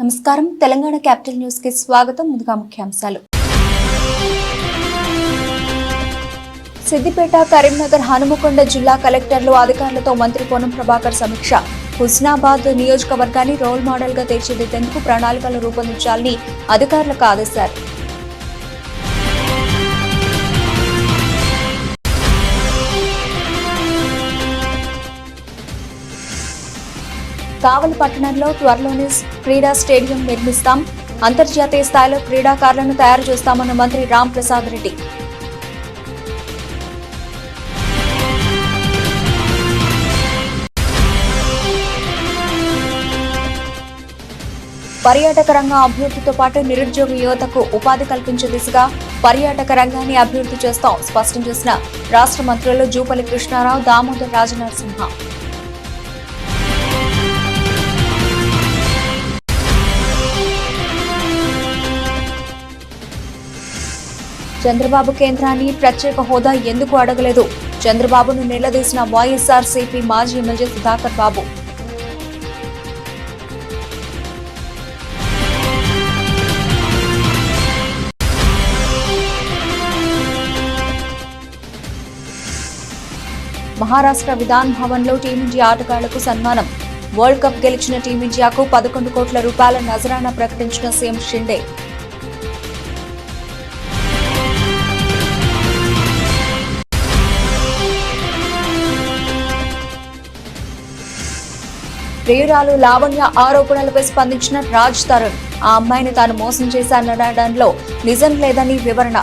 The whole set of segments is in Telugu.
నమస్కారం తెలంగాణ క్యాపిటల్ న్యూస్ కి స్వాగతం. ముందుగా ముఖ్యాంశాలు. సిద్దిపేట, కరీంనగర్, హనుమకొండ జిల్లా కలెక్టర్లు అధికారులతో మంత్రి పొన్నం ప్రభాకర్ సమీక్ష. హుస్నాబాద్ నియోజకవర్గాన్ని రోల్ మోడల్ గా తీర్చిదిద్దేందుకు ప్రణాళికలు రూపొందించాలని అధికారులకు ఆదేశాలు. కావలి పట్టణంలో త్వరలోనే క్రీడా స్టేడియం నిర్మిస్తాం. అంతర్జాతీయ స్థాయిలో క్రీడాకారులను తయారు చేస్తామన్న మంత్రి రామ్ ప్రసాద్ రెడ్డి. పర్యాటక రంగ అభివృద్ధితో పాటు నిరుద్యోగ యువతకు ఉపాధి కల్పించే దిశగా పర్యాటక రంగాన్ని అభివృద్ధి చేస్తాం స్పష్టం చేసిన రాష్ట్ర మంత్రులు జూపల్లి కృష్ణారావు, దామోదర్ రాజనరసింహ. చంద్రబాబు కేంద్రాన్ని ప్రత్యేక హోదా ఎందుకు అడగలేదు? చంద్రబాబును నిలదీసిన వైఎస్ఆర్సీపీ మాజీ ఎమ్మెల్యే సుధాకర్ బాబు. మహారాష్ట్ర విధాన్ భవన్ లో టీమిండియా ఆటగాళ్లకు సన్మానం. వరల్డ్ కప్ గెలిచిన టీమిండియాకు 11 కోట్ల రూపాయల నజరానా ప్రకటించిన సీఎం షిండే. ప్రియురాలు లావణ్య ఆరోపణలపై స్పందించిన రాజ్ తరుణ్. ఆ అమ్మాయిని తాను మోసం చేశాననడంలో నిజం లేదని వివరణ.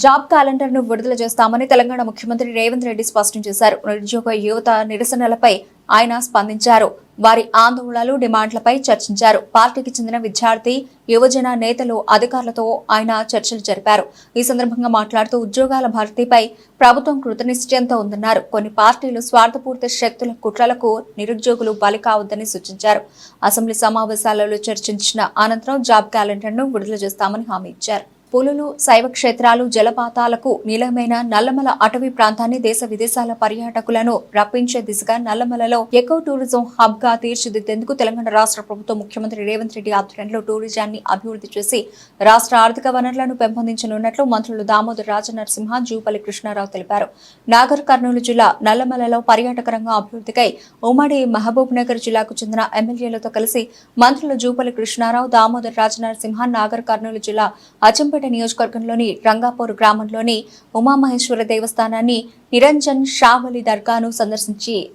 జాబ్ క్యాలెండర్ ను విడుదల చేస్తామని తెలంగాణ ముఖ్యమంత్రి రేవంత్ రెడ్డి స్పష్టం చేశారు. నిరుద్యోగ యువత నిరసనలపై ఆయన స్పందించారు. వారి ఆందోళనలు, డిమాండ్లపై చర్చించారు. పార్టీకి చెందిన విద్యార్థి, యువజన నేతలు, అధికారులతో ఆయన చర్చలు జరిపారు. ఈ సందర్భంగా మాట్లాడుతూ ఉద్యోగాల భర్తీపై ప్రభుత్వం కృతనిశ్చయంతో ఉందన్నారు. కొన్ని పార్టీలు స్వార్థపూరిత శక్తుల కుట్రలకు నిరుద్యోగులు బలి కావద్దని సూచించారు. అసెంబ్లీ సమావేశాలలో చర్చించిన అనంతరం జాబ్ క్యాలెండర్ ను విడుదల చేస్తామని హామీ ఇచ్చారు. పులులు, శైవ క్షేత్రాలు, జలపాతాలకు నిలయమైన నల్లమల అటవీ ప్రాంతాన్ని దేశ విదేశాల పర్యాటకులను రప్పించే దిశగా నల్లమలలో ఎకో టూరిజం హబ్ గా తీర్చిదిద్దేందుకు తెలంగాణ రాష్ట్ర ప్రభుత్వం ముఖ్యమంత్రి రేవంత్ రెడ్డి ఆధ్వర్యంలో టూరిజాన్ని అభివృద్ధి చేసి రాష్ట్ర ఆర్థిక వనరులను పెంపొందించనున్నట్లు మంత్రులు దామోదర్ రాజనరసింహ, జూపల్లి కృష్ణారావు తెలిపారు. నాగర్ కర్నూలు జిల్లా నల్లమలలో పర్యాటక రంగం అభివృద్ధికై ఉమ్మడి మహబూబ్ నగర్ జిల్లాకు చెందిన ఎమ్మెల్యేలతో కలిసి మంత్రులు జూపల్లి కృష్ణారావు, దామోదర్ రాజనరసింహ నాగర్ కర్నూలు జిల్లా అచ్చంపేట నియోజకవర్గంలోని రంగాపూర్ గ్రామంలోని ఉమామహేశ్వర దేవస్థానాన్ని, నిరంజన్ షావలి దర్గాను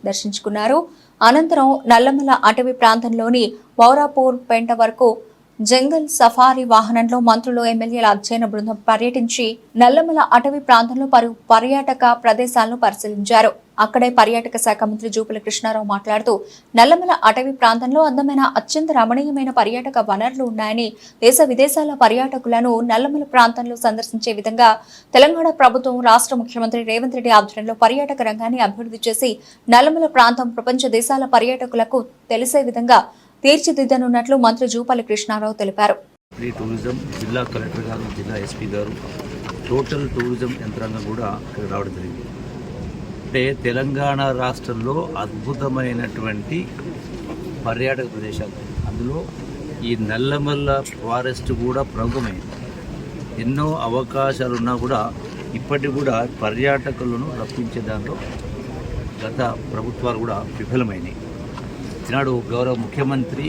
దర్శించుకున్నారు. అనంతరం నల్లమల అటవీ ప్రాంతంలోని వౌరాపూర్ పెంట వరకు జంగల్ సఫారీ వాహనంలో మంత్రులు, ఎమ్మెల్యేల అధ్యయన బృందం పర్యటించి నల్లమల అటవీ ప్రాంతంలో పలు పర్యాటక ప్రదేశాలను పరిశీలించారు. అక్కడే పర్యాటక శాఖ మంత్రి జూపల్లి కృష్ణారావు మాట్లాడుతూ నల్లమల అటవీ ప్రాంతంలో అందమైన, అత్యంత రమణీయమైన పర్యాటక వనరులు ఉన్నాయని, దేశ విదేశాల పర్యాటకులను నల్లమల ప్రాంతంలో సందర్శించే విధంగా తెలంగాణ ప్రభుత్వం రాష్ట్ర ముఖ్యమంత్రి రేవంత్ రెడ్డి ఆధ్వర్యంలో పర్యాటక రంగాన్ని అభివృద్ధి చేసి నల్లమల ప్రాంతం ప్రపంచ దేశాల పర్యాటకులకు తెలిసే విధంగా తీర్చిదిద్దనున్నట్లు మంత్రి జూపల్లి కృష్ణారావు తెలిపారు. టూరిజం జిల్లా కలెక్టర్ గారు, జిల్లా ఎస్పీ గారు, టోటల్ టూరిజం యంత్రాంగం కూడా ఇక్కడ రావడం జరిగింది. అంటే తెలంగాణ రాష్ట్రంలో అద్భుతమైనటువంటి పర్యాటక ప్రదేశాలు, అందులో ఈ నల్లమల్ల ఫారెస్ట్ కూడా ప్రముఖమైంది. ఎన్నో అవకాశాలున్నా కూడా ఇప్పటికి కూడా పర్యాటకులను రప్పించే దాంట్లో గత ప్రభుత్వాలు కూడా విఫలమైనవి. ఈనాడు గౌరవ ముఖ్యమంత్రి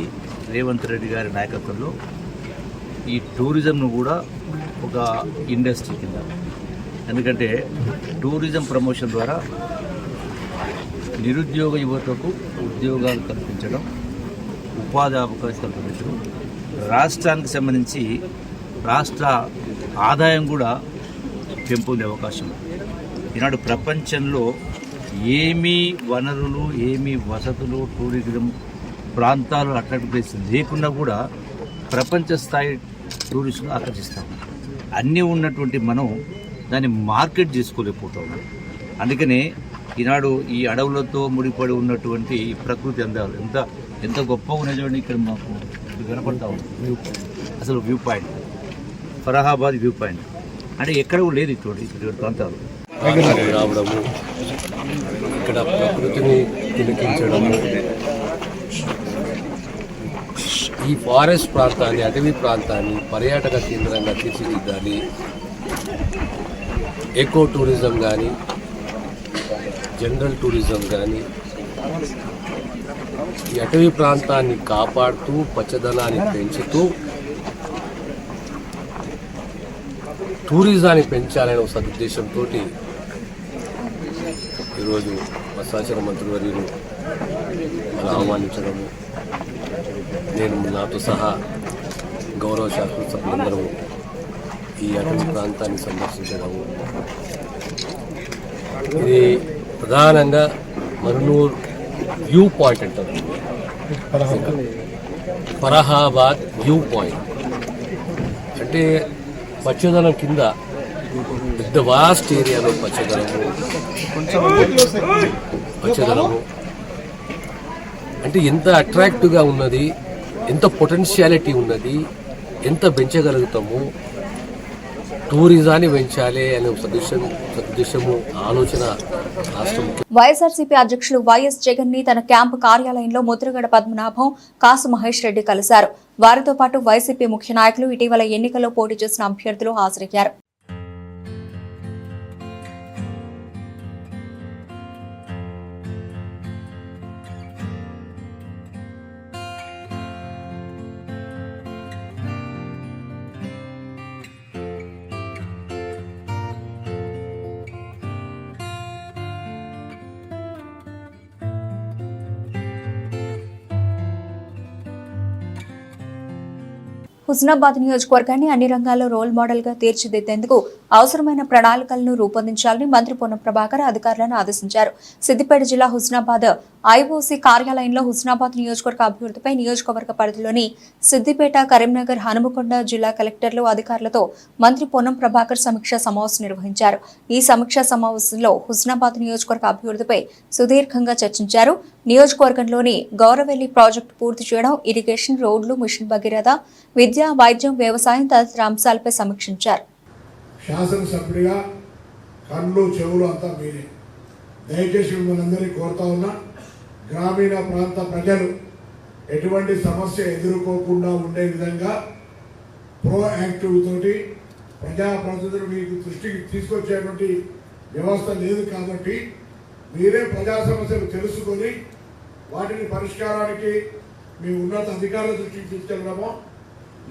రేవంత్ రెడ్డి గారి నాయకత్వంలో ఈ టూరిజంను కూడా ఒక ఇండస్ట్రీ కింద, ఎందుకంటే టూరిజం ప్రమోషన్ ద్వారా నిరుద్యోగ యువతకు ఉద్యోగాలు కల్పించడం, ఉపాధి అవకాశాలు కల్పించడం, రాష్ట్రానికి సంబంధించి రాష్ట్ర ఆదాయం కూడా పెంపొందే అవకాశం. ఈనాడు ప్రపంచంలో ఏమీ వనరులు, ఏమీ వసతులు, టూరిజం ప్రాంతాలు, అట్రాక్టివ్ ప్లేస్ లేకుండా కూడా ప్రపంచ స్థాయి టూరిస్టులు ఆకర్షిస్తాము. అన్నీ ఉన్నటువంటి మనం దాన్ని మార్కెట్ చేసుకోలేకపోతాము. అందుకనే ఈనాడు ఈ అడవులతో ముడిపడి ఉన్నటువంటి ప్రకృతి అందాలు ఎంత గొప్పగా ఉన్నాయి చూడండి. ఇక్కడ మాకు కనపడతా ఉంది అసలు view point, Farahabad view point అంటే ఎక్కడ లేదు ఇటువంటి ప్రాంతాలు. ప్రాంతానికి రావడము, ఇక్కడ ప్రకృతిని తిలకించడము, ఈ ఫారెస్ట్ ప్రాంతాన్ని, అటవీ ప్రాంతాన్ని పర్యాటక కేంద్రంగా తీర్చిదిద్దాలి. ఎకో టూరిజం కానీ, జనరల్ టూరిజం కానీ, ఈ అటవీ ప్రాంతాన్ని కాపాడుతూ పచ్చదనాన్ని పెంచుతూ టూరిజాన్ని పెంచాలనే ఒక సదుద్దేశంతో ఈరోజు మా సహచర మంత్రివర్యులు మనం ఆహ్వానించడము, నేను నాతో సహా గౌరవ శాసనసభ్యులందరూ ఈ అటవీ ప్రాంతాన్ని సందర్శించడము. ఇది ప్రధానంగా మర్నూర్ వ్యూ పాయింట్ అంటారు, ఫరహాబాద్ వ్యూ పాయింట్ అంటే పచ్చదనం కింద పెద్ద వాస్ట్ ఏరియాలో పచ్చదనము అంటే ఎంత అట్రాక్టివ్గా ఉన్నది, ఎంత పొటెన్షియాలిటీ ఉన్నది, ఎంత పెంచగలుగుతాము, టూరిజాన్ని పెంచాలి అనే సదుద్దేశము ఆలోచన రాష్ట్రం. వైఎస్ఆర్సీపీ అధ్యక్షులు వైఎస్ జగన్ ని తన క్యాంపు కార్యాలయంలో ముద్రగడ పద్మనాభం, కాసు మహేష్ రెడ్డి కలిశారు. వారితో పాటు వైసీపీ ముఖ్య నాయకులు, ఇటీవల ఎన్నికల్లో పోటీ చేసిన అభ్యర్థులు హాజరయ్యారు. హుస్నాబాద్ నియోజకవర్గాన్ని అన్ని రంగాల్లో రోల్ మోడల్ గా తీర్చిదిద్దేందుకు అవసరమైన ప్రణాళికలను రూపొందించాలని మంత్రి పొన్నం ప్రభాకర్ అధికారులను ఆదేశించారు. సిద్దిపేట జిల్లా హుస్నాబాద్ ఐఓసీ కార్యాలయంలో హుస్నాబాద్ నియోజకవర్గ అభివృద్ధిపై నియోజకవర్గ పరిధిలోని సిద్దిపేట, కరీంనగర్, హనుమకొండ జిల్లా కలెక్టర్లు, అధికారులతో మంత్రి పొన్నం ప్రభాకర్ సమీక్షా సమావేశం నిర్వహించారు. ఈ సమీక్షా సమావేశంలో హుస్నాబాద్ నియోజకవర్గ అభివృద్ధిపై సుదీర్ఘంగా చర్చించారు. నియోజకవర్గంలోని గౌరవెల్లి ప్రాజెక్టు పూర్తి చేయడం, ఇరిగేషన్, రోడ్లు, మిషన్ భగీరథ, విద్య, వైద్యం, వ్యవసాయం తదితర అంశాలపై సమీక్షించారు. శాసనసభ్యుడిగా కళ్ళు చెవులు అంతా మీరే. దయచేసి మిమ్మల్ని కోరుతా ఉన్నా, గ్రామీణ ప్రాంత ప్రజలు ఎటువంటి సమస్య ఎదుర్కోకుండా ఉండే విధంగా ప్రోయాక్టివ్ తోటి ప్రజాప్రతినిధులు మీకు దృష్టికి తీసుకొచ్చేటువంటి వ్యవస్థ లేదు కాబట్టి మీరే ప్రజా సమస్యలు తెలుసుకొని వాటిని పరిష్కారానికి మీ ఉన్నత అధికారుల దృష్టికి తీసుకెళ్ళడమో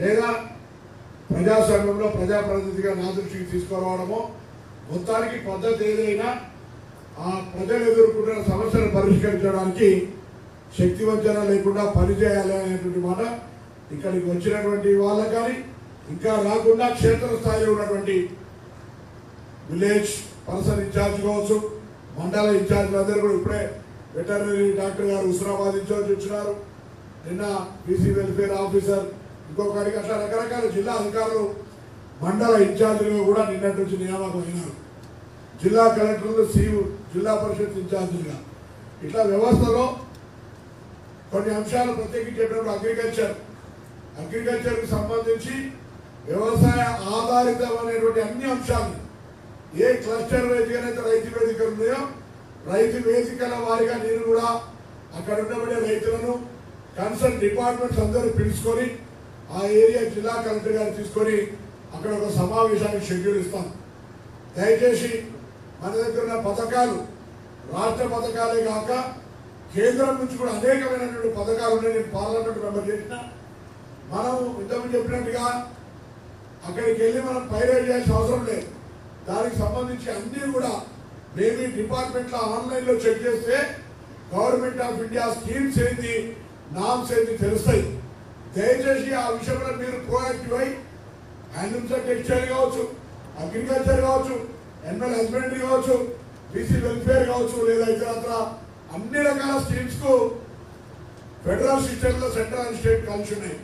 లేదా ప్రజాస్వామ్యంలో ప్రజాప్రతినిధిగా నా దృష్టికి తీసుకురావడమో, మొత్తానికి పద్ధతి ఏదైనా ఆ ప్రజలు ఎదుర్కొంటున్న సమస్యను పరిష్కరించడానికి శక్తివంచన లేకుండా పనిచేయాలి అనేటువంటి మాట ఇక్కడికి వచ్చినటువంటి వాళ్ళకి కానీ, ఇంకా రాకుండా క్షేత్రస్థాయిలో ఉన్నటువంటి విలేజ్ పర్సన్ ఇన్ఛార్జ్ కావచ్చు, మండల ఇన్ఛార్జ్లు అందరూ కూడా ఇప్పుడే వెటర్నరీ డాక్టర్ గారు హుస్నాబాద్ ఇన్ఛార్జ్ వచ్చినారు, నిన్న బీసీ వెల్ఫేర్ ఆఫీసర్, ఇంకొకరికి అట్లా రకరకాల జిల్లా అధికారులు మండల ఇన్ఛార్జీలుగా కూడా నిన్నటి నుంచి నియామకం అయినారు. జిల్లా కలెక్టర్లు, జిల్లా పరిషత్ ఇన్ఛార్జీలుగా ఇట్లా వ్యవస్థలో కొన్ని అంశాలు ప్రత్యేకించేటప్పుడు అగ్రికల్చర్కి సంబంధించి వ్యవసాయ ఆధారితమైనటువంటి అన్ని అంశాలు ఏ క్లస్టర్ వేదికనైతే రైతు వేదికలు ఉన్నాయో రైతు వేదికల వారిగా నేను కూడా అక్కడ ఉన్నబడే రైతులను కన్సర్న్ డిపార్ట్మెంట్స్ అందరూ పిలుచుకొని ఆ ఏరియా జిల్లా కలెక్టర్ గారు తీసుకొని అక్కడ ఒక సమావేశానికి షెడ్యూల్ ఇస్తాం. దయచేసి మన దగ్గర ఉన్న పథకాలు రాష్ట్ర పథకాలే కాక కేంద్రం నుంచి కూడా అనేకమైనటువంటి పథకాలు ఉన్నాయి. నేను పార్లమెంట్ మెంబర్ చేసిన, మనం ఇంతకుముందు చెప్పినట్టుగా అక్కడికి వెళ్ళి మనం పైరేట్ చేయాల్సిన అవసరం లేదు. దానికి సంబంధించి అన్నీ కూడా మేబీ డిపార్ట్మెంట్లో ఆన్లైన్లో చెక్ చేస్తే గవర్నమెంట్ ఆఫ్ ఇండియా స్కీమ్స్ ఏంటి, నామ్స్ ఏంటి తెలుస్తాయి. దయచేసి ఆ విషయంలో మీరు ప్రోయాక్టివ్ అయి యానిమల్ టెక్స్టైల్ కావచ్చు, అగ్రికల్చర్ కావచ్చు, ఎనిమల్ హస్బెండరీ కావచ్చు, బీసీ వెల్ఫేర్ కావచ్చు, లేదా ఇతరత్ర అన్ని రకాల స్కీమ్స్ కు ఫెడరల్ సిస్టమ్ లో సెంట్రల్ అండ్ స్టేట్ కలిసి ఉన్నాయి.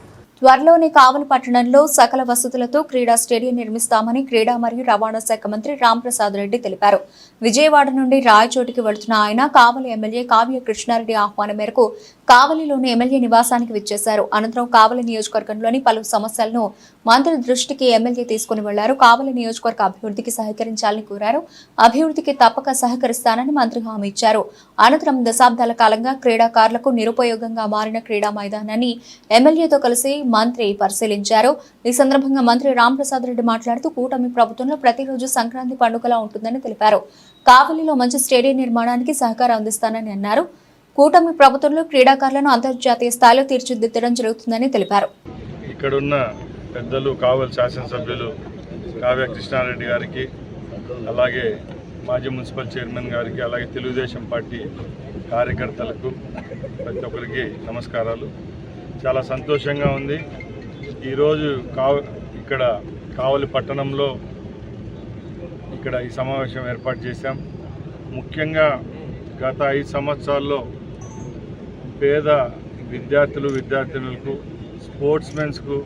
త్వరలోనే కావలి పట్టణంలో సకల వసతులతో క్రీడా స్టేడియం నిర్మిస్తామని క్రీడా మరియు రవాణా శాఖ మంత్రి రాంప్రసాద్ రెడ్డి తెలిపారు. విజయవాడ నుండి రాయచోటికి వెళుతున్న ఆయన కావలి ఎమ్మెల్యే కావ్య కృష్ణారెడ్డి ఆహ్వానం మేరకు కావలిలోని ఎమ్మెల్యే నివాసానికి విచ్చేశారు. అనంతరం కావలి నియోజకవర్గంలోని పలు సమస్యలను మంత్రి దృష్టికి ఎమ్మెల్యే తీసుకుని వెళ్లారు. కావలి నియోజకవర్గ అభివృద్ధికి సహకరించాలని కోరారు. అభివృద్ధికి తప్పక సహకరిస్తానని మంత్రి హామీ ఇచ్చారు. అనంతరం దశాబ్దాల కాలంగా క్రీడాకారులకు నిరుపయోగంగా మారిన క్రీడా మైదానాన్ని ఎమ్మెల్యేతో కలిసి మంత్రి పరిశీలించారు. ఈ సందర్భంగా మంత్రి రాంప్రసాద్ రెడ్డి మాట్లాడుతూ కూటమి ప్రభుత్వంలో ప్రతిరోజు సంక్రాంతి పండుగలా ఉంటుందని తెలిపారు. కావలిలో మంచి స్టేడియం నిర్మాణానికి సహకారం అందిస్తానని అన్నారు. కూటమి ప్రభుత్వంలో క్రీడాకారులను అంతర్జాతీయ స్థాయిలో తీర్చిదిద్దడం జరుగుతుందని తెలిపారు. ఇక్కడున్న పెద్దలు కావలి శాసనసభ్యులు కావ్య కృష్ణారెడ్డి గారికి, అలాగే మాజీ మున్సిపల్ చైర్మన్ గారికి, అలాగే తెలుగుదేశం పార్టీ కార్యకర్తలకు ప్రతి ఒక్కరికి నమస్కారాలు. చాలా సంతోషంగా ఉంది. ఈరోజు ఇక్కడ కావలి పట్టణంలో ఇక్కడ ఈ సమావేశం ఏర్పాటు చేశాం. ముఖ్యంగా గత 5 సంవత్సరాల్లో పేద విద్యార్థులకు స్పోర్ట్స్మెన్స్కు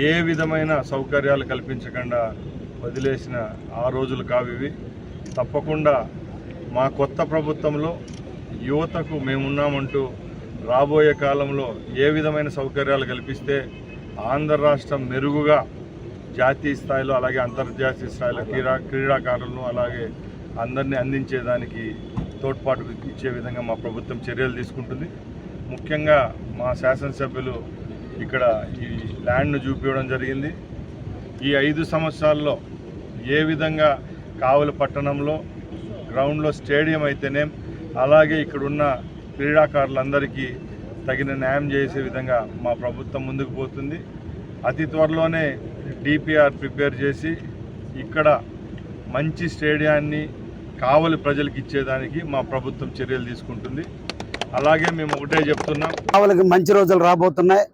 ఏ విధమైన సౌకర్యాలు కల్పించకుండా వదిలేసిన ఆ రోజులు కావివి. తప్పకుండా మా కొత్త ప్రభుత్వంలో యువతకు మేమున్నామంటూ రాబోయే కాలంలో ఏ విధమైన సౌకర్యాలు కల్పిస్తే ఆంధ్ర రాష్ట్రం మెరుగుగా జాతీయ స్థాయిలో అలాగే అంతర్జాతీయ స్థాయిలో క్రీడాకారులను అలాగే అందరినీ అందించేదానికి తోడ్పాటు ఇచ్చే విధంగా మా ప్రభుత్వం చర్యలు తీసుకుంటుంది. ముఖ్యంగా మా శాసనసభ్యులు ఇక్కడ ఈ ల్యాండ్ను చూపించడం జరిగింది. ఈ 5 సంవత్సరాల్లో ఏ విధంగా కావలి పట్టణంలో గ్రౌండ్లో స్టేడియం అయితేనే అలాగే ఇక్కడున్న క్రీడాకారులందరికీ తగిన న్యాయం చేసే విధంగా మా ప్రభుత్వం ముందుకు పోతుంది. అతి త్వరలోనే డిపిఆర్ ప్రిపేర్ చేసి ఇక్కడ మంచి స్టేడియాన్ని కావలి ప్రజలకు ఇచ్చేదానికి మా ప్రభుత్వం చర్యలు తీసుకుంటుంది. అలాగే మేము ఒకటే చెప్తున్నాం, కావలికి మంచి రోజులు రాబోతున్నాయి.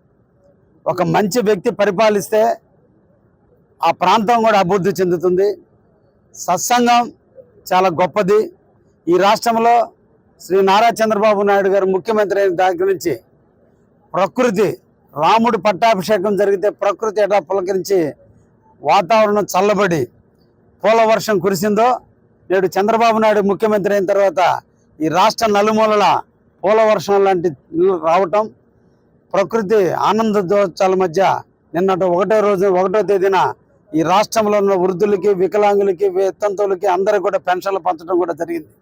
ఒక మంచి వ్యక్తి పరిపాలిస్తే ఆ ప్రాంతం కూడా అభివృద్ధి చెందుతుంది. సత్సంగం చాలా గొప్పది. ఈ రాష్ట్రంలో శ్రీ నారా చంద్రబాబు నాయుడు గారు ముఖ్యమంత్రి అయిన దగ్గర నుంచి ప్రకృతి, రాముడి పట్టాభిషేకం జరిగితే ప్రకృతి ఎట్లా పులకరించి వాతావరణం చల్లబడి పూల వర్షం కురిసిందో, నేడు చంద్రబాబు నాయుడు ముఖ్యమంత్రి అయిన తర్వాత ఈ రాష్ట్ర నలుమూలల పూల వర్షం లాంటి రావటం, ప్రకృతి ఆనందోత్సవాల మధ్య నిన్నటి 1వ తేదీన ఈ రాష్ట్రంలో ఉన్న వృద్ధులకి, వికలాంగులకి, వితంతువులకి అందరికీ కూడా పెన్షన్లు పంచడం కూడా జరిగింది.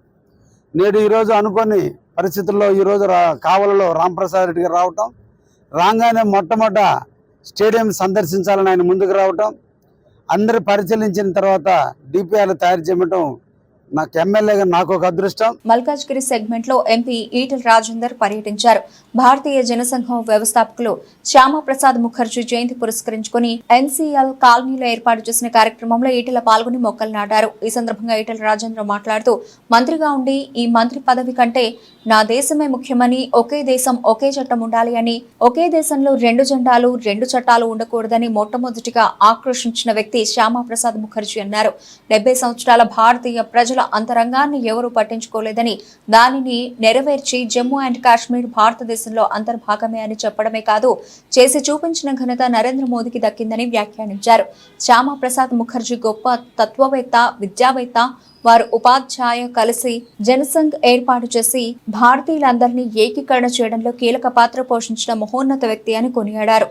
నేడు ఈరోజు అనుకోని పరిస్థితుల్లో ఈరోజు కావలిలో రాంప్రసాద్ రెడ్డి గారు రావటం, రాగానే మొట్టమొదట స్టేడియం సందర్శించాలని ఆయన ముందుకు రావటం, అందరూ పరిశీలించిన తర్వాత డిపిఆర్లు తయారు చేయటం నాకు ఎమ్మెల్యేగా నాకు ఒక అదృష్టం. మల్కాజ్గిరి సెగ్మెంట్ లో ఎంపీ ఈటెల రాజేందర్ పర్యటించారు. భారతీయ జనసంఘం వ్యవస్థాపకులు శ్యామప్రసాద్ ముఖర్జీ జయంతి పురస్కరించుకుని ఎన్సీఎల్ కాలనీలో ఏర్పాటు చేసిన కార్యక్రమంలో ఈటెల పాల్గొని మొక్కలు నాటారు. ఈ సందర్భంగా ఈటెల రాజేందర్ మాట్లాడుతూ, మంత్రిగా ఉండి ఈ మంత్రి పదవి కంటే నా దేశమే ముఖ్యమని, ఒకే దేశం ఒకే చట్టం ఉండాలి అని, ఒకే దేశంలో 2 జెండాలు 2 చట్టాలు ఉండకూడదని మొట్టమొదటిగా ఆక్రోశించిన వ్యక్తి శ్యామప్రసాద్ ముఖర్జీ అన్నారు. 70 సంవత్సరాల భారతీయ ప్రజల అంతరంగాన్ని ఎవరూ పట్టించుకోలేదని, దానిని నెరవేర్చి జమ్మూ అండ్ కాశ్మీర్ భారతదేశంలో అంతర్భాగమే అని చెప్పడమే కాదు, చేసి చూపించిన ఘనత నరేంద్ర మోదీకి దక్కిందని వ్యాఖ్యానించారు. శ్యామప్రసాద్ ముఖర్జీ గొప్ప తత్వవేత్త, విద్యావేత్త. వారు ఉపాధ్యాయ కలిసి జనసంఘ్ ఏర్పాటు చేసి భారతీయులందరినీ ఏకీకరణ చేయడంలో కీలక పాత్ర పోషించిన మహోన్నత వ్యక్తి అని కొనియాడారు.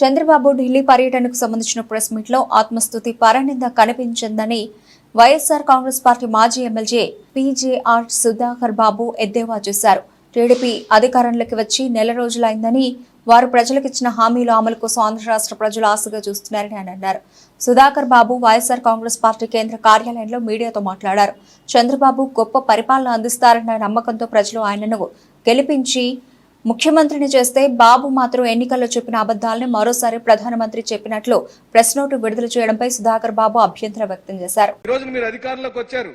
చంద్రబాబు ఢిల్లీ పర్యటనకు సంబంధించిన ప్రెస్ మీట్ లో ఆత్మస్తుతి పరనింద కనిపించిందని వైఎస్ఆర్ కాంగ్రెస్ పార్టీ మాజీ ఎమ్మెల్యే పీజేఆర్ సుధాకర్ బాబు ఎద్దేవా చేశారు. టీడీపీ అధికారంలోకి వచ్చి నెల రోజులైందని, వారు ప్రజలకు ఇచ్చిన హామీల అమలు కోసం ఆంధ్ర రాష్ట్ర ప్రజలు ఆశగా చూస్తున్నారని ఆయన అన్నారు. సుధాకర్ బాబు వైఎస్ఆర్ కాంగ్రెస్ పార్టీ కేంద్ర కార్యాలయంలో మీడియాతో మాట్లాడారు. చంద్రబాబు గొప్ప పరిపాలన అందిస్తారన్న నమ్మకంతో ప్రజలు ఆయనను గెలిపించి ముఖ్యమంత్రిని చేస్తే బాబు మాత్రం ఎన్నికల్లో చెప్పిన అబద్దాలని మరోసారి ప్రధానమంత్రి చెప్పినట్లు ప్రెస్ నోటు విడుదల చేయడంపై సుధాకర్ బాబు అభ్యంతరం వ్యక్తం చేశారు. ఈ రోజు మీరు అధికారంలోకి వచ్చారు.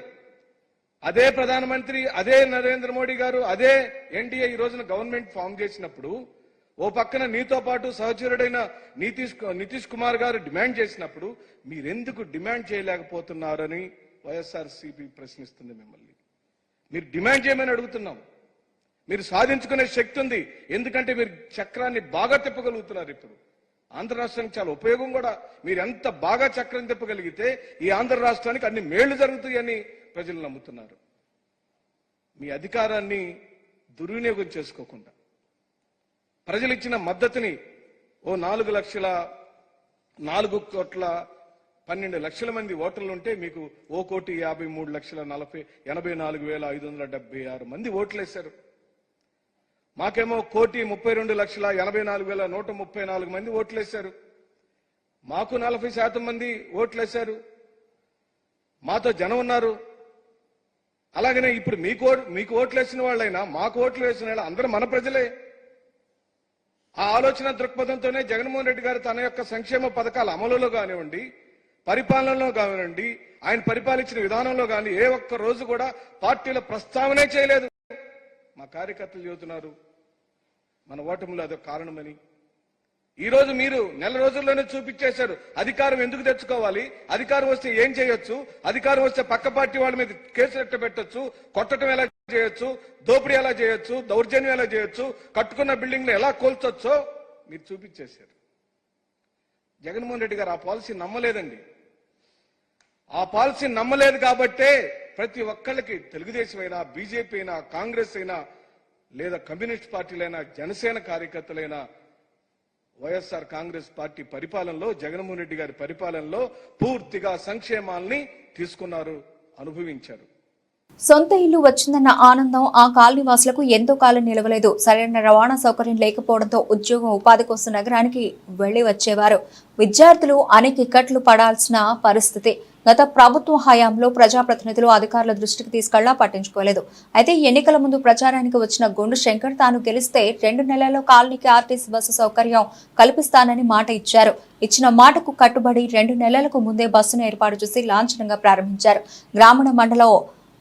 అదే ప్రధానమంత్రి, అదే నరేంద్ర మోడీ గారు, అదే ఎన్డీఏ ఈ రోజున గవర్నమెంట్ ఫామ్ చేసినప్పుడు ఓ పక్కన నీతో పాటు సహచరుడైన నితీష్ కుమార్ గారు డిమాండ్ చేసినప్పుడు మీరెందుకు డిమాండ్ చేయలేకపోతున్నారని వైఎస్ఆర్సీపీ ప్రశ్నిస్తుంది మిమ్మల్ని. మీరు డిమాండ్ చేయమని అడుగుతున్నాం. మీరు సాధించుకునే శక్తి ఉంది, ఎందుకంటే మీరు చక్రాన్ని బాగా తిప్పగలుగుతున్నారు. ఇప్పుడు ఆంధ్ర రాష్ట్రానికి చాలా ఉపయోగం కూడా. మీరు ఎంత బాగా చక్రం తిప్పగలిగితే ఈ ఆంధ్ర రాష్ట్రానికి అన్ని మేళ్లు జరుగుతాయని ప్రజలు నమ్ముతున్నారు. మీ అధికారాన్ని దుర్వినియోగం చేసుకోకుండా ప్రజలు ఇచ్చిన మద్దతుని ఓ 4,12,00,000 మంది ఓటర్లు ఉంటే మీకు 1,53,84,576 మంది ఓట్లేశారు. మాకేమో 1,32,84,134 మంది ఓట్లేశారు. మాకు 40% మంది ఓట్లేశారు. మాతో జనం ఉన్నారు. అలాగనే ఇప్పుడు మీకు ఓట్లేసిన వాళ్ళైనా మాకు ఓట్లు వేసిన వాళ్ళు అందరూ మన ప్రజలే. ఆ ఆలోచన దృక్పథంతోనే జగన్మోహన్ రెడ్డి గారు తన యొక్క సంక్షేమ పథకాల అమలులో కానివ్వండి, పరిపాలనలో కానివ్వండి, ఆయన పరిపాలించిన విధానంలో కానీ ఏ ఒక్క రోజు కూడా పార్టీల ప్రస్తావనే చేయలేదు. మా కార్యకర్తలు చెబుతున్నారు మన ఓటమిలో అదొక కారణమని. ఈ రోజు మీరు నెల రోజుల్లోనే చూపించేశారు అధికారం ఎందుకు తెచ్చుకోవాలి, అధికారం వస్తే ఏం చేయొచ్చు, అధికారం వస్తే పక్క పార్టీ వాళ్ళ మీద కేసులు ఎట్ట పెట్టొచ్చు, కొట్టడం ఎలా చేయొచ్చు, దోపిడీ ఎలా చేయొచ్చు, దౌర్జన్యం ఎలా చేయొచ్చు, కట్టుకున్న బిల్డింగ్లు ఎలా కూల్చొచ్చో మీరు చూపించేశారు. జగన్మోహన్ రెడ్డి గారు ఆ పాలసీ నమ్మలేదండి. ఆ పాలసీ నమ్మలేదు కాబట్టే ప్రతి ఒక్కళ్ళకి తెలుగుదేశం అయినా, బీజేపీ అయినా, కాంగ్రెస్ అయినా, లేదా కమ్యూనిస్ట్ పార్టీలైనా, జనసేన కార్యకర్తలైనా వైఎస్ఆర్ కాంగ్రెస్ పార్టీ పరిపాలనలో, జగన్మోహన్ రెడ్డి గారి పరిపాలనలో పూర్తిగా సంక్షేమాల్ని తీసుకున్నారు, అనుభవించారు. సొంత ఇల్లు వచ్చిందన్న ఆనందం ఆ కాలనీవాసులకు ఎంతో కాలం నిలవలేదు. సరైన రవాణా సౌకర్యం లేకపోవడంతో ఉద్యోగం, ఉపాధి కోసం నగరానికి వెళ్లి వచ్చేవారు. విద్యార్థులు అనేక ఇక్కట్లు పడాల్సిన పరిస్థితి. గత ప్రభుత్వ హయాంలో ప్రజాప్రతినిధులు అధికారుల దృష్టికి తీసుకెళ్లా పట్టించుకోలేదు. అయితే ఎన్నికల ముందు ప్రచారానికి వచ్చిన గొండు శంకర్ తాను గెలిస్తే 2 నెలల్లో కాలనీకి ఆర్టీసీ బస్సు సౌకర్యం కల్పిస్తానని మాట ఇచ్చారు. ఇచ్చిన మాటకు కట్టుబడి 2 నెలలకు ముందే బస్సును ఏర్పాటు చేసి లాంఛనంగా ప్రారంభించారు. గ్రామీణ మండలం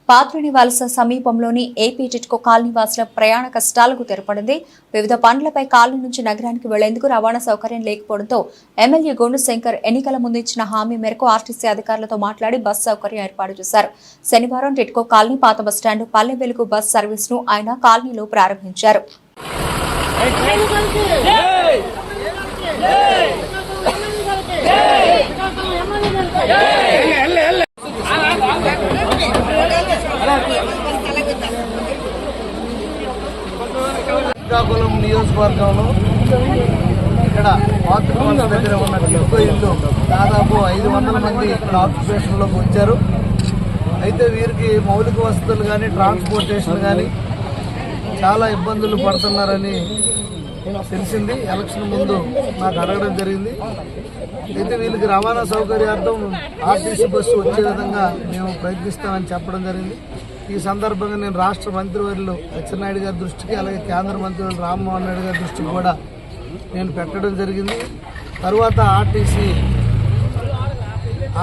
పాత్రుని వలస సమీపంలోని ఏపీ టిట్కో కాలనీ వాసుల ప్రయాణ కష్టాలకు తెరపడింది. వివిధ పనులపై కాలనీ నుంచి నగరానికి వెళ్లేందుకు రవాణా సౌకర్యం లేకపోవడంతో ఎమ్మెల్యే గొండు శంకర్ ఎన్నికల ముందు ఇచ్చిన హామీ మేరకు ఆర్టీసీ అధికారులతో మాట్లాడి బస్ సౌకర్యం ఏర్పాటు చేశారు. శనివారం టిట్కో కాలనీ, పాత bus stand, Palle Velugu bus service ను ఆయన కాలనీలో ప్రారంభించారు. శ్రీకాకుళం నియోజకవర్గంలో ఇక్కడ పాత్రిక దగ్గర ఉన్న టిట్కో ఇల్లు దాదాపు 500 మంది ఇక్కడ ఆక్యుపేషన్లోకి వచ్చారు. అయితే వీరికి మౌలిక వసతులు కానీ, ట్రాన్స్పోర్టేషన్ కానీ చాలా ఇబ్బందులు పడుతున్నారని తెలిసింది. ఎలక్షన్ ముందు నాకు అడగడం జరిగింది. అయితే వీళ్ళకి రవాణా సౌకర్యార్థం ఆర్టీసీ బస్సు వచ్చే విధంగా మేము ప్రయత్నిస్తామని చెప్పడం జరిగింది. ఈ సందర్భంగా నేను రాష్ట్ర మంత్రివర్యులు అచ్చెన్నాయుడు గారి దృష్టికి, అలాగే కేంద్ర మంత్రివర్యులు రామ్మోహన్ రెడ్డి గారి దృష్టికి కూడా నేను పెట్టడం జరిగింది. తరువాత ఆర్టీసీ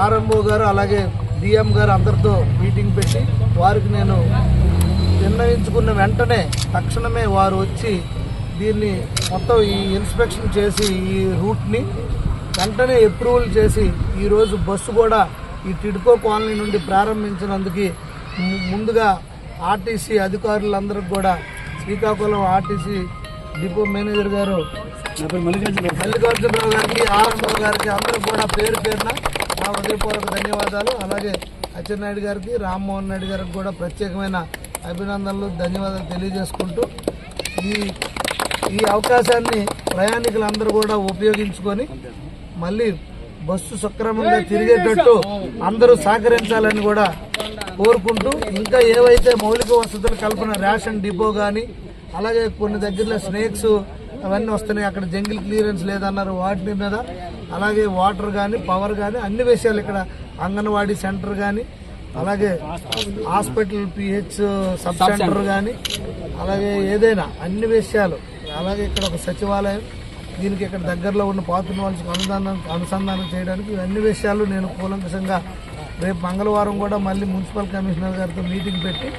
ఆర్ఎంఓ గారు, అలాగే డిఎం గారు అందరితో మీటింగ్ పెట్టి వారికి నేను నిర్ణయించుకున్న వెంటనే తక్షణమే వారు వచ్చి దీన్ని మొత్తం ఈ ఇన్స్పెక్షన్ చేసి ఈ రూట్ని వెంటనే అప్రూవల్ చేసి ఈరోజు బస్సు కూడా ఈ టిడ్కో కాలనీ నుండి ప్రారంభించినందుకు ముందుగా ఆర్టీసీ అధికారులందరికీ కూడా, శ్రీకాకుళం ఆర్టీసీ డిపో మేనేజర్ గారు మల్లికార్జునరావు గారికి, ఆర్ఎంఓ గారికి అందరూ కూడా పేరు పేరున నా హృదయపూర్వక ధన్యవాదాలు. అలాగే అచ్చెన్నాయుడు గారికి, రామ్మోహన్ రెడ్డి గారికి కూడా ప్రత్యేకమైన అభినందనలు, ధన్యవాదాలు తెలియజేసుకుంటూ ఈ అవకాశాన్ని ప్రయాణికులందరూ కూడా ఉపయోగించుకొని మళ్ళీ బస్సు సక్రమంగా తిరిగేటట్టు అందరూ సహకరించాలని కూడా కోరుకుంటూ, ఇంకా ఏవైతే మౌలిక వసతులు కల్పన, రేషన్ డిపో కానీ, అలాగే కొన్ని దగ్గరలో స్నేక్స్ అవన్నీ వస్తున్నాయి. అక్కడ జంగిల్ క్లియరెన్స్ లేదన్నారు, వాటి మీద. అలాగే వాటర్ కానీ పవర్ కానీ అన్ని విషయాలు ఇక్కడ అంగన్వాడీ సెంటర్ కానీ, అలాగే హాస్పిటల్ పిహెచ్ సబ్ సెంటర్ కానీ, అలాగే ఏదైనా అన్ని విషయాలు. అలాగే ఇక్కడ ఒక సచివాలయం, దీనికి ఇక్కడ దగ్గరలో ఉన్న పాత్ర వాళ్ళకి అనుసంధానం చేయడానికి ఇవన్నీ విషయాలు నేను కూలంకషంగా రేపు మంగళవారం కూడా మళ్ళీ మున్సిపల్ కమిషనర్ గారితో మీటింగ్ పెట్టి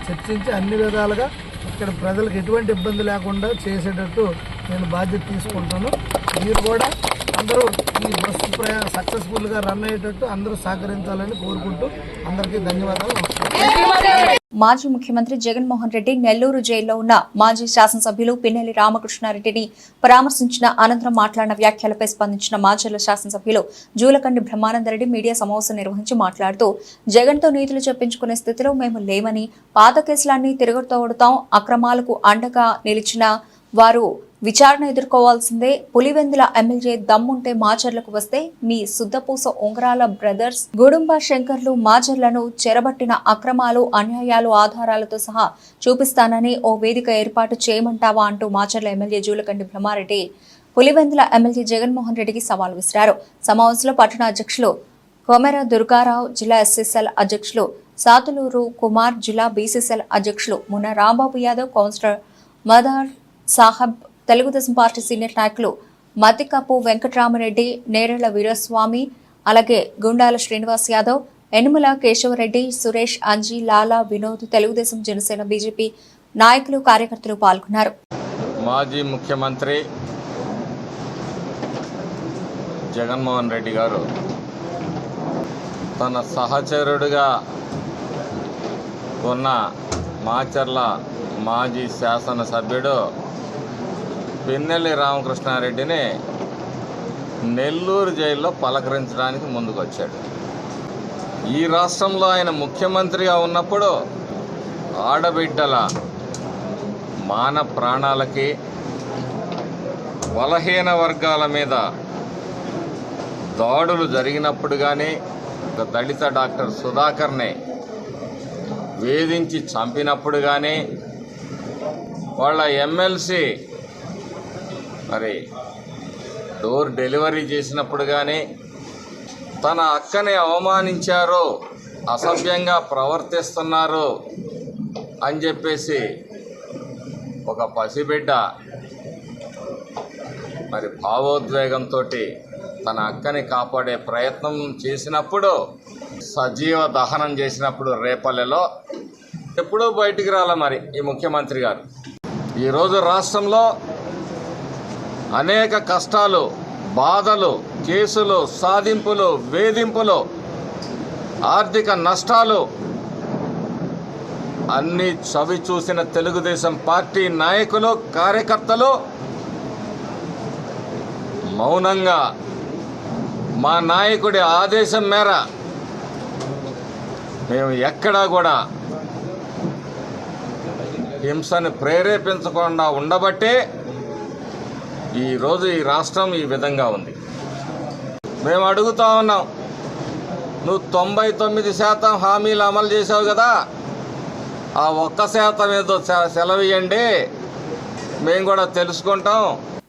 చర్చించి అన్ని విధాలుగా ఇక్కడ ప్రజలకు ఎటువంటి ఇబ్బంది లేకుండా చేసేటట్టు నేను బాధ్యత తీసుకుంటాను. మీరు కూడా అందరూ ఈ బస్సు ప్రయాణం సక్సెస్ఫుల్గా రన్ అయ్యేటట్టు అందరూ సహకరించాలని కోరుకుంటూ అందరికీ ధన్యవాదాలు. మాజీ ముఖ్యమంత్రి జగన్మోహన్ రెడ్డి నెల్లూరు జైల్లో ఉన్న మాజీ శాసనసభ్యులు పిన్నెల్లి రామకృష్ణారెడ్డిని పరామర్శించిన అనంతరం మాట్లాడిన వ్యాఖ్యలపై స్పందించిన మాచర్ల శాసనసభ్యులు జూలకండి బ్రహ్మానందరెడ్డి మీడియా సమావేశం నిర్వహించి మాట్లాడుతూ జగన్తో నీతులు చెప్పించుకునే స్థితిలో మేము లేమని, పాత కేసులన్నీ తిరగతోడుతాం, అక్రమాలకు అండగా నిలిచిన వారు విచారణ ఎదుర్కోవాల్సిందే. పులివెందుల ఎమ్మెల్యే దమ్ముంటే మాచర్లకు వస్తే మీ శుద్ధపూస ఉంగరాల బ్రదర్స్ గుడుంబ శంకర్లు మాచర్లను చెరబట్టిన అక్రమాలు, అన్యాయాలు ఆధారాలతో సహా చూపిస్తానని ఓ వేదిక ఏర్పాటు చేయమంటావా అంటూ మాచర్ల ఎమ్మెల్యే జూలకండి బ్రహ్మారెడ్డి పులివెందుల ఎమ్మెల్యే జగన్మోహన్ రెడ్డికి సవాల్ విసిరారు. సమావేశంలో పట్టణ అధ్యక్షులు కొమెర దుర్గారావు, జిల్లా ఎస్ఎస్ఎల్ అధ్యక్షులు సాతులూరు కుమార్, జిల్లా బీసీసీఎల్ అధ్యక్షులు Munna Rambabu Yadav, councillor Madar Sahab, Telugudesam party senior నాయకులు మతికప్పు వెంకటరామరెడ్డి, నేరెళ్ల వీరస్వామి, అలాగే గుండాల శ్రీనివాస్ యాదవ్, ఎనుమల కేశవరెడ్డి, సురేష్, అంజీ, లాలా, వినోద్, తెలుగుదేశం, జనసేన, బీజేపీ నాయకులు, కార్యకర్తలు పాల్గొన్నారు. మాజీ ముఖ్యమంత్రి జగన్మోహన్ రెడ్డి గారు తన సహచరుడిగా ఉన్న మాచర్ల మాజీ శాసనసభ్యుడు పిన్నెల్లి రామకృష్ణారెడ్డిని నెల్లూరు జైల్లో పలకరించడానికి ముందుకొచ్చాడు. ఈ రాష్ట్రంలో ఆయన ముఖ్యమంత్రిగా ఉన్నప్పుడు ఆడబిడ్డల మాన ప్రాణాలకి, బలహీన వర్గాల మీద దాడులు జరిగినప్పుడు కానీ, ఒక దళిత డాక్టర్ సుధాకర్ని వేధించి చంపినప్పుడు కానీ, వాళ్ళ ఎమ్మెల్సీ మరి డోర్ డెలివరీ చేసినప్పుడు కానీ, తన అక్కని అవమానించారు, అసభ్యంగా ప్రవర్తిస్తున్నారు అని చెప్పేసి ఒక పసిబిడ్డ మరి భావోద్వేగంతో తన అక్కని కాపాడే ప్రయత్నం చేసినప్పుడు, సజీవ దహనం చేసినప్పుడు రేపల్లెలో ఎప్పుడూ బయటికి రాల మరి ఈ ముఖ్యమంత్రి గారు. ఈరోజు రాష్ట్రంలో అనేక కష్టాలు, బాధలు, కేసులు, సాధింపులు, వేధింపులు, ఆర్థిక నష్టాలు అన్నీ చవి చూసిన తెలుగుదేశం పార్టీ నాయకులు, కార్యకర్తలు మౌనంగా మా నాయకుడి ఆదేశం మేర మేము ఎక్కడా కూడా హింసను ప్రేరేపించకుండా ఉండబట్టే ఈరోజు ఈ రాష్ట్రం ఈ విధంగా ఉంది. మేము అడుగుతా ఉన్నాం, నువ్వు 99% హామీలు అమలు చేసావు కదా, ఆ 1% ఏదో సెలవియండి, మేము కూడా తెలుసుకుంటాం.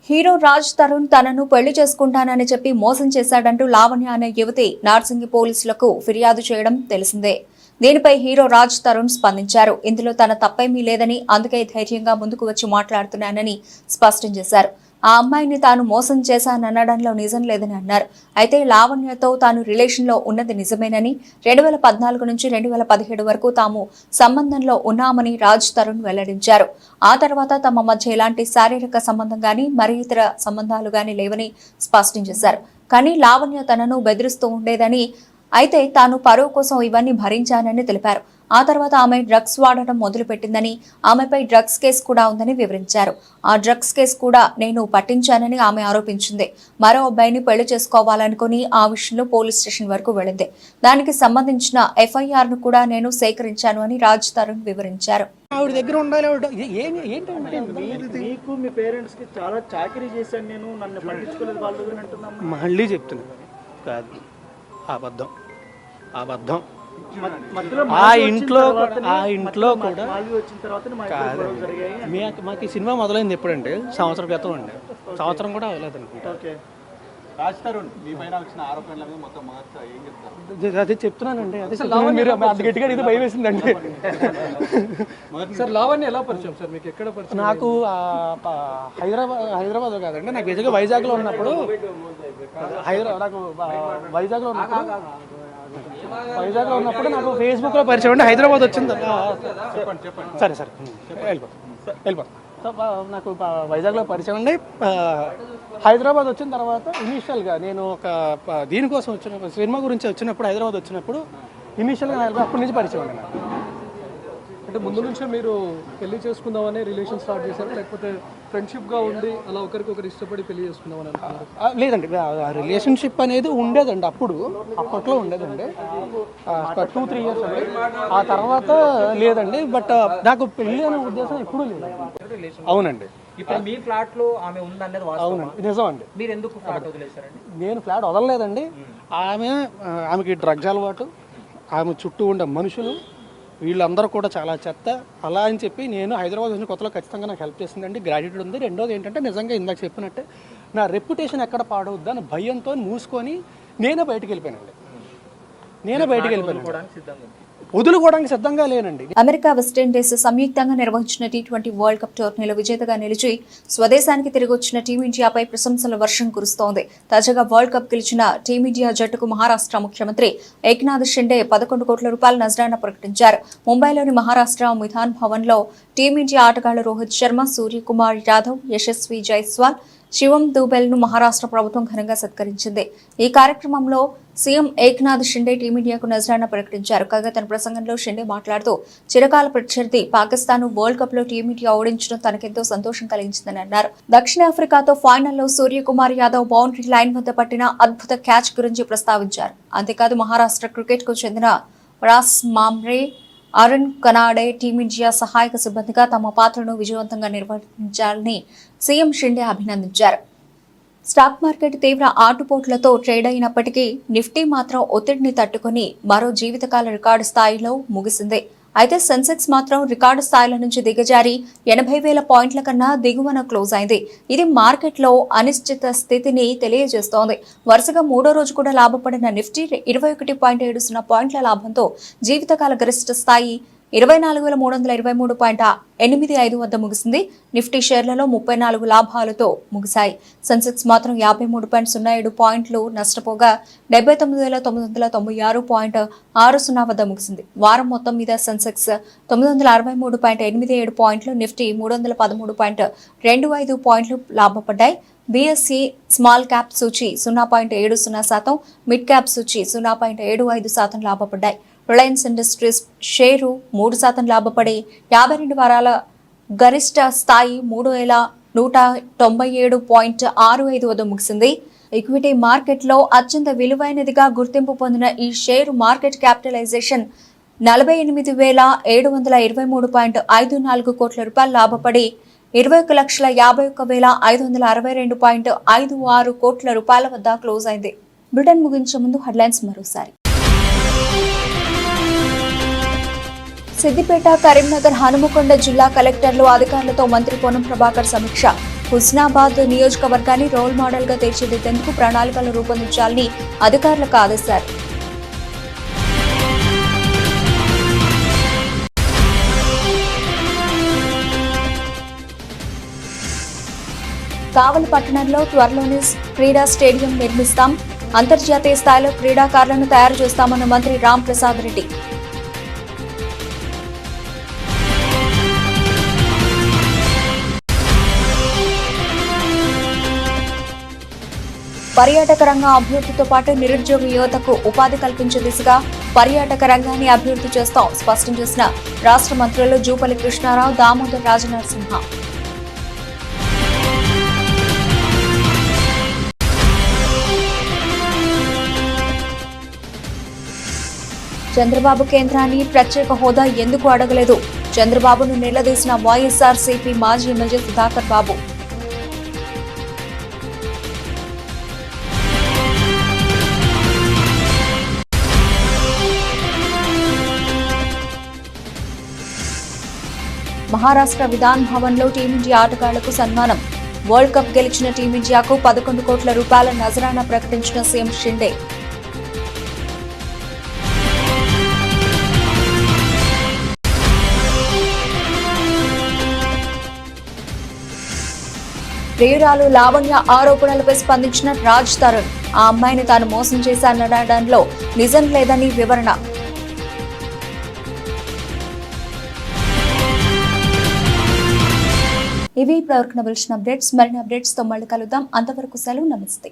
హీరో రాజ్ తరుణ్ తనను పెళ్లి చేసుకుంటానని చెప్పి మోసం చేశాడంటూ లావణ్య అనే యువతి నార్సింగి పోలీసులకు ఫిర్యాదు చేయడం తెలిసిందే. దీనిపై హీరో రాజ్ తరుణ్ స్పందించారు. ఇందులో తన తప్పేమీ లేదని, అందుకే ధైర్యంగా ముందుకు వచ్చి మాట్లాడుతున్నానని స్పష్టం చేశారు. ఆ అమ్మాయిని తాను మోసం చేశాననడంలో నిజం లేదని అన్నారు. అయితే లావణ్యతో తాను రిలేషన్లో ఉన్నది నిజమేనని, 2014 నుంచి 2017 వరకు తాము సంబంధంలో ఉన్నామని రాజ్ తరుణ్ వెల్లడించారు. ఆ తర్వాత తమ మధ్య ఎలాంటి శారీరక సంబంధం గానీ, మరి ఇతర సంబంధాలు గానీ లేవని స్పష్టం చేశారు. కానీ లావణ్య తనను బెదిరిస్తూ ఉండేదని, అయితే తాను పరువు కోసం ఇవన్నీ భరించానని తెలిపారు. ఆ తర్వాత ఆమె డ్రగ్స్ వాడటం మొదలుపెట్టిందని, ఆమెపై డ్రగ్స్ కేసు కూడా ఉందని వివరించారు. ఆ డ్రగ్స్ కేసు కూడా నేను పట్టించానని ఆమె ఆరోపించింది. మరో అబ్బాయిని పెళ్లి చేసుకోవాలనుకుని ఆ విషయంలో పోలీస్ స్టేషన్ వరకు వెళ్ళింది. దానికి సంబంధించిన FIR ను కూడా నేను సేకరించాను అని రాజ్ తరుణ్ వివరించారు. ఆవిడ దగ్గర ఉండాలి. ఏంటంటే మీకు మీ పేరెంట్స్ కి చాలా చాకరీ చేశాను నేను, నన్ను పట్టించుకోలేదు వాళ్ళు అంటున్నాను. మళ్ళీ చెప్తున్నాను, కాదు, అబద్ధం. ఆ ఇంట్లో కూడా మాకు ఈ సినిమా మొదలైంది ఎప్పుడంటే సంవత్సరం క్రితం అండి, సంవత్సరం కూడా అవ్వలేదు అనుకుంటా. అదే చెప్తున్నానండి, అదే మీరు అది గట్టిగా ఇది భయం వేసిందండి. సార్ లావణ్య ఎలా పరిచయం సార్ మీకు? ఎక్కడ పరిచయం? నాకు హైదరాబాద్ కాదండి, నాకు నిజంగా వైజాగ్లో ఉన్నప్పుడు నాకు ఫేస్బుక్లో పరిచయం అండి. హైదరాబాద్ వచ్చింది. సరే సరే వెళ్ళిపోతాం. నాకు వైజాగ్లో పరిచయం అండి. హైదరాబాద్ వచ్చిన తర్వాత ఇనీషియల్గా నేను ఒక దీనికోసం వచ్చినప్పుడు, సినిమా గురించి వచ్చినప్పుడు హైదరాబాద్ వచ్చినప్పుడు ఇనీషియల్గా అప్పటి నుంచి పరిచయం అండి నాకు. అంటే ముందు నుంచే మీరు పెళ్లి చేసుకుందామని రిలేషన్ స్టార్ట్ చేశారు, లేకపోతే ఫ్రెండ్షిప్గా ఉండి అలా ఒకరికొకరు ఇష్టపడి పెళ్లి చేసుకుందామని అనుకున్నారు? లేదండి, రిలేషన్షిప్ అనేది ఉండేదండి, అప్పట్లో ఉండేదండి, 2-3 ఇయర్స్ అండి. ఆ తర్వాత లేదండి. బట్ నాకు పెళ్లి అనే ఉద్దేశం ఎప్పుడూ లేదు. అవునండి. ఇప్పుడు మీ ఫ్లాట్ లో ఆమె ఉందనేది అవునండి, నిజం అండి. మీరు ఎందుకు ఫ్లాట్ వదిలేశారండి? నేను ఫ్లాట్ వదలలేదండి. ఆమెకి డ్రగ్స్ అలవాటు, ఆమె చుట్టూ ఉండే మనుషులు వీళ్ళందరూ కూడా చాలా చెత్త. అలా అని చెప్పి నేను హైదరాబాద్ వచ్చిన కొత్తలో ఖచ్చితంగా నాకు హెల్ప్ చేసిందండి, గ్రాడ్యుయేట్ ఉంది. రెండోది ఏంటంటే నిజంగా ఇందాక చెప్పినట్టే నా రెప్యుటేషన్ ఎక్కడ పాడవద్దు అని భయంతో మూసుకొని నేనే బయటికి వెళ్ళిపోయాను. వదులుకోవడానికి సిద్ధంగా లేనండి. అమెరికా వెస్టిండీస్ సంయుక్తంగా నిర్వహించిన T20 వరల్డ్ కప్ టోర్నీలో విజేతగా నిలిచి స్వదేశానికి తిరిగి వచ్చిన టీమిండియాపై ప్రశంసల వర్షం కురుస్తోంది. తాజాగా వరల్డ్ కప్ గెలిచిన టీమిండియా జట్టుకు మహారాష్ట్ర ముఖ్యమంత్రి ఏక్నాథ్ షిండే 11 కోట్ల రూపాయల నజరానా ప్రకటించారు. ముంబైలోని మహారాష్ట్ర మిథాన్ భవన్ లో టీమిండియా ఆటగాళ్లు రోహిత్ శర్మ, సూర్యకుమార్ యాదవ్, యశస్వి జైస్వాల్, శివం దూబెల్ ను మహారాష్ట్ర ప్రభుత్వం ఘనంగా సత్కరించింది. ఈ కార్యక్రమంలో సీఎం ఏక్నాథ్ షిండే టీమిండియాకు నజరానా ప్రకటించారు. కాగా తన ప్రసంగంలో షిండే మాట్లాడుతూ చిరకాల ప్రత్యర్థి పాకిస్తాన్ వరల్డ్ కప్ లో టీమిండియా ఓడించడం తనకెంతో సంతోషం కలిగించిందని అన్నారు. దక్షిణాఫ్రికాతో ఫైనల్లో సూర్యకుమార్ యాదవ్ బౌండరీ లైన్ వద్ద పట్టిన అద్భుత క్యాచ్ గురించి ప్రస్తావించారు. అంతేకాదు మహారాష్ట్ర క్రికెట్ కు చెందిన రాస్ మామ్రే, అరుణ్ కనాడే టీమిండియా సహాయక సిబ్బందిగా తమ పాత్రను విజయవంతంగా నిర్వహించాలని సీఎం షిండే అభినందించారు. స్టాక్ మార్కెట్ తీవ్ర ఆటుపోట్లతో ట్రేడ్ అయినప్పటికీ నిఫ్టీ మాత్రం ఒత్తిడిని తట్టుకుని మరో జీవితకాల రికార్డు స్థాయిలో ముగిసింది. అయితే సెన్సెక్స్ మాత్రం రికార్డు స్థాయిల నుంచి దిగజారి 80,000 పాయింట్ల కన్నా దిగువన క్లోజ్ అయింది. ఇది మార్కెట్లో అనిశ్చిత స్థితిని తెలియజేస్తోంది. వరుసగా 3వ రోజు కూడా లాభపడిన నిఫ్టీ 21.70 పాయింట్ల లాభంతో జీవితకాల గరిష్ట స్థాయి 24,323.85 వద్ద ముగిసింది. నిఫ్టీ షేర్లలో 34 లాభాలతో ముగిశాయి. సెన్సెక్స్ మాత్రం 53.07 పాయింట్లు నష్టపోగా 79,996.60 వద్ద ముగిసింది. వారం మొత్తం మీద సెన్సెక్స్ 963.87 పాయింట్లు, నిఫ్టీ 313.25 పాయింట్లు లాభపడ్డాయి. బీఎస్ఈ స్మాల్ క్యాప్ సూచి 0.70%, మిడ్ క్యాప్ సూచి 0.75% లాభపడ్డాయి. రిలయన్స్ ఇండస్ట్రీస్ షేరు 3% లాభపడి 52 వారాల గరిష్ట స్థాయి 3,197.65 వద్ద ముగిసింది. ఈక్విటీ మార్కెట్లో అత్యంత విలువైనదిగా గుర్తింపు పొందిన ఈ షేరు మార్కెట్ క్యాపిటలైజేషన్ 48,723.54 కోట్ల రూపాయలు లాభపడి 21,51,562.56 కోట్ల రూపాయల వద్ద క్లోజ్ అయింది. బ్రిటన్ ముగించే ముందు హెడ్లైన్స్ మరోసారి. సిద్దిపేట, కరీంనగర్, హనుమకొండ జిల్లా కలెక్టర్లు, అధికారులతో మంత్రి పొన్నం ప్రభాకర్ సమీక్ష. హుస్నాబాద్ నియోజకవర్గాన్ని రోల్ మోడల్ గా తీర్చిదిద్దేందుకు ప్రణాళికలు రూపొందించాలని అధికారులకు ఆదేశారు. కావలి పట్టణంలో త్వరలోనే క్రీడా స్టేడియం నిర్మిస్తాం. అంతర్జాతీయ స్థాయిలో క్రీడాకారులను తయారు చేస్తామన్న మంత్రి రామ్ ప్రసాద్ రెడ్డి. పర్యాటక రంగ అభివృద్ధితో పాటు నిరుద్యోగ యువతకు ఉపాధి కల్పించే దిశగా పర్యాటక రంగాన్ని అభివృద్ధి చేస్తాం స్పష్టం చేసిన రాష్ట్ర మంత్రులు జూపల్లి కృష్ణారావు, దామోదర్ రాజనరసింహ. చంద్రబాబు కేంద్రాన్ని ప్రత్యేక హోదా ఎందుకు అడగలేదు? చంద్రబాబును నిలదీసిన వైఎస్ఆర్సీపీ మాజీ ఎమ్మెల్యే సుధాకర్ బాబు. మహారాష్ట్ర విధాన్ భవన్లో టీమిండియా ఆటగాళ్లకు సన్మానం. వరల్డ్ కప్ గెలిచిన టీమిండియాకు 11 కోట్ల రూపాయల నజరానా ప్రకటించిన సీఎం షిండే. ప్రియురాలు లావణ్య ఆరోపణలపై స్పందించిన రాజ్ తరుణ్. ఆ అమ్మాయిని తాను మోసం చేశాననడంలో నిజం లేదని వివరణ. ఇవి ఇప్పటివరకు నవలసిన అప్డేట్స్. మరిన్ని అప్డేట్స్ తో మళ్ళీ కలుద్దాం. అంతవరకు సెలవు. నమస్తే.